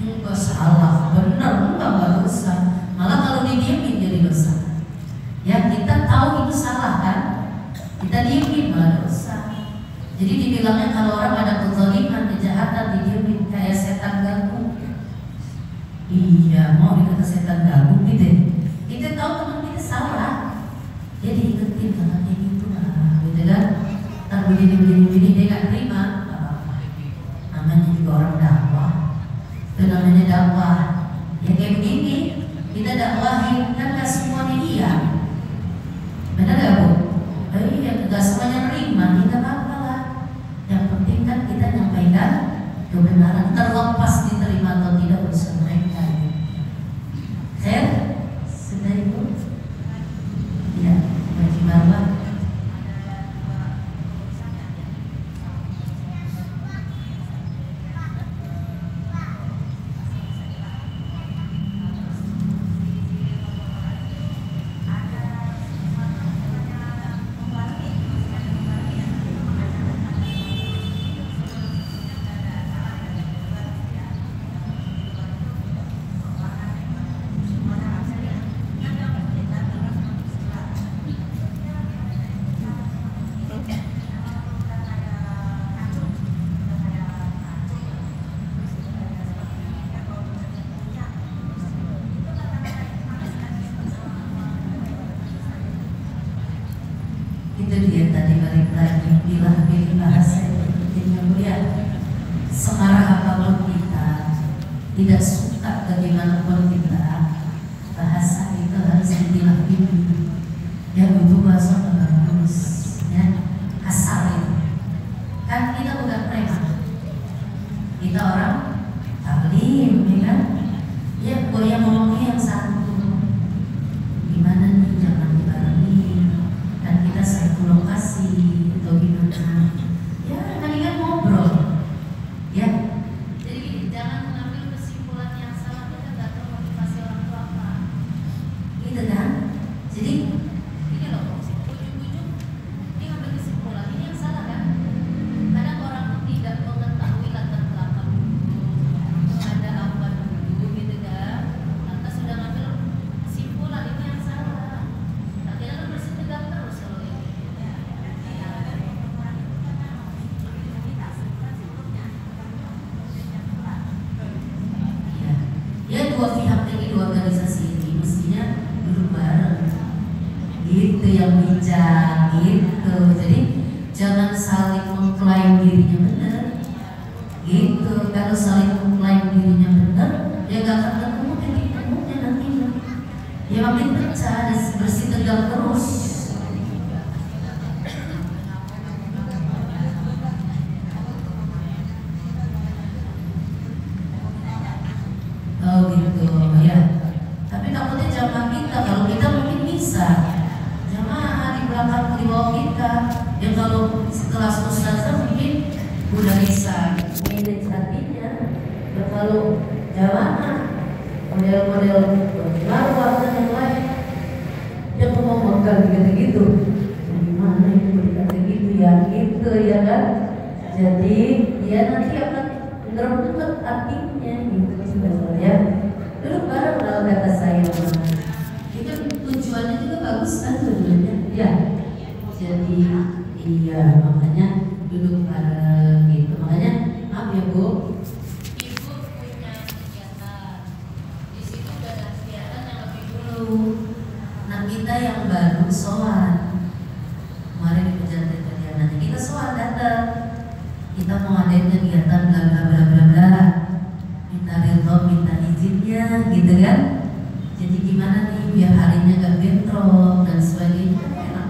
Enggak salah, benar enggak dosa. Malah kalau didiemin jadi dosa. Ya kita tahu itu salah kan, kita diemin malah dosa. Jadi dibilangnya kalau orang ada kezaliman, kejahatan, didiemin kayak setan ganggu. Iya, mau dikata setan ganggu gitu. Kita tahu teman kita salah, dia diingetin karena kayak gitu lah, gitu kan? Ntar begini dia nggak terima, nggak apa-apa. Namanya juga orang dakwah, itu namanya dakwah. Ya kayak begini, kita dakwahin kan nggak semuanya iya, benar nggak bu? Iya, nggak semuanya terima, kita apa? Yang penting kan kita nyampaikan kebenaran, terlepas diterima atau tidak urusan mereka. Khair, sudah ibu? Ya, bagi marwah. Itu dia tadi balik lagi bilang bahasa yang mulia. Semarah apapun kita, tidak suka bagaimanapun kita, bahasa itu harus dibilang ini. Ya butuh bahasa bagus, ya kasar itu. Kan kita bukan preman, kita orang taklim, ya kan? Ya gue yang ngomongnya yang santun. Gimana nih jangan dibarengi. Dan kita satu lokasi atau gimana ya, mendingan ngobrol ya. Jadi gini, jangan mengambil kesimpulan yang salah, kita nggak tahu motivasi orang tua apa. Gitu kan. Jadi Ini loh, ujung-ujung dia ngambil kesimpulan yang bijak gitu. Jadi jangan saling mengklaim dirinya benar gitu. Kalau saling mengklaim dirinya benar, ya gak akan ketemu titik temunya nantinya. Ya makin pecah, bersih tegang terus. Oh gitu ya. Tapi takutnya jamaah kita, kalau kita mungkin bisa. Jamaah di belakang di bawah kita, ya kalau sekelas ustazah mungkin udah bisa manage hatinya. Ya kalau jamaah model-model marwah dan yang lain, dia ngomong gitu-gitu. Gimana itu berkata gitu ya, gitu ya kan? Jadi dia nanti akan ngerembet artinya gitu ya. Duduk bareng kalau kata saya itu tujuannya juga bagus kan sebenarnya ya. Jadi iya makanya duduk bareng gitu. Makanya maaf ya Bu, Ibu punya kegiatan. Di situ udah ada kegiatan yang lebih dulu. nah kita yang baru soal kemarin di pejabat kegiatannya kita soal datang, kita mau ngadain kegiatan bla bla bla bla bla, minta ridho, minta izinnya gitu kan. Jadi gimana nih biar harinya gak bentrok dan sebagainya, kan enak.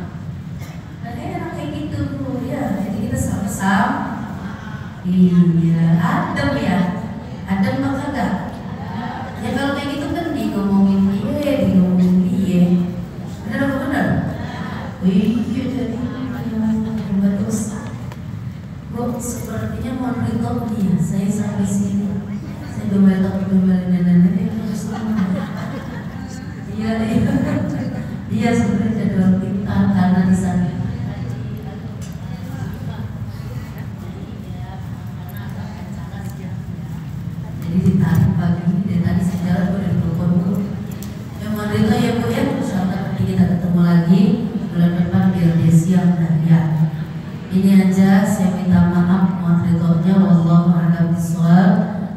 Dan enak kayak gitu Bu ya. Jadi kita sama-sama iya adem ya, adem maka gak ya. Kalau kayak gitu kan ngomongin dia bener apa bener? Iya jadi bagus. Bu sepertinya mau ridho nih, saya sampai sini. Saya domel nenek iya iya sebenarnya jadwal kita karena di sana. Jadi ditarik pagi ini dari tadi saya jalan gue dari telepon Bu. Yang mau ridho ya Bu ya. Insyaallah nanti kita ketemu lagi bulan depan biar dia siap dan ya. Ini aja saya minta maaf mohon ridhonya. Wallahu a'lam bishawab.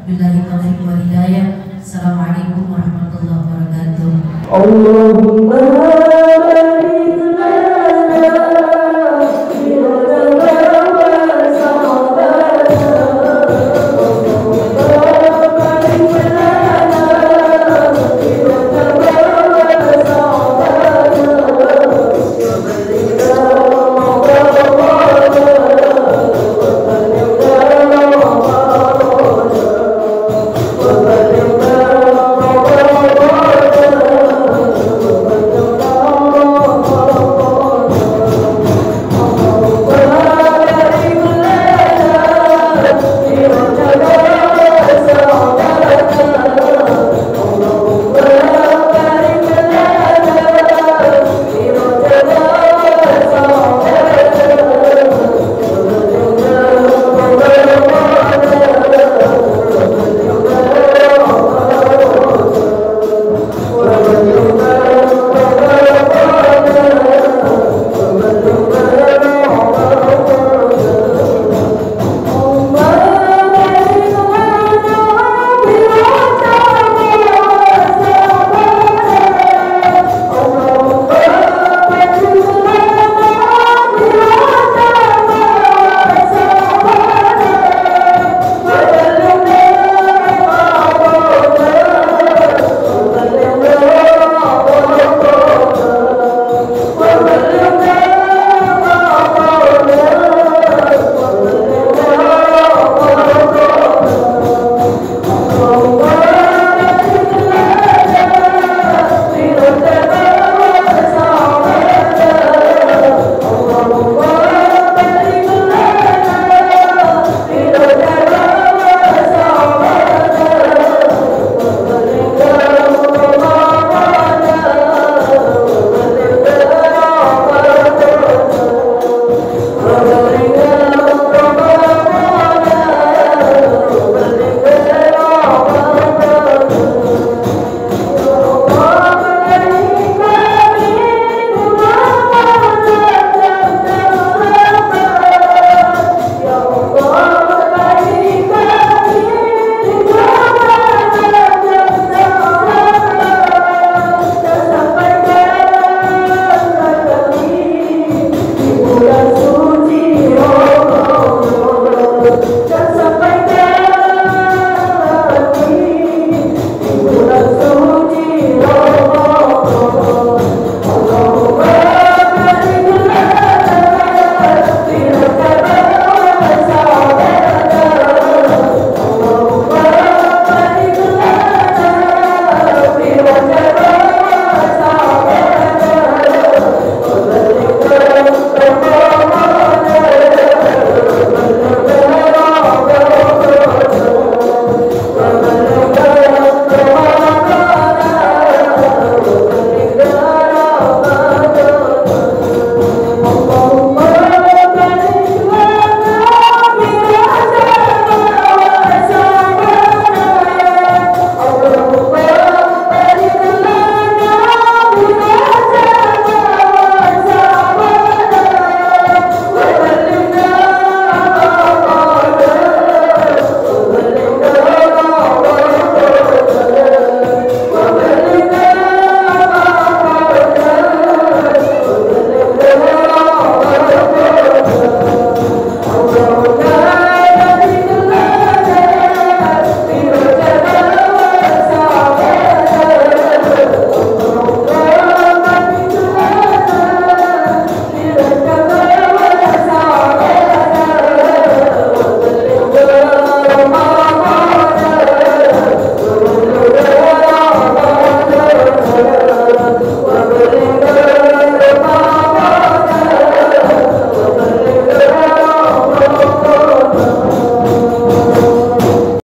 Billahi taufiq wal hidayah. Assalamualaikum warahmatullahi wabarakatuh. Allahumma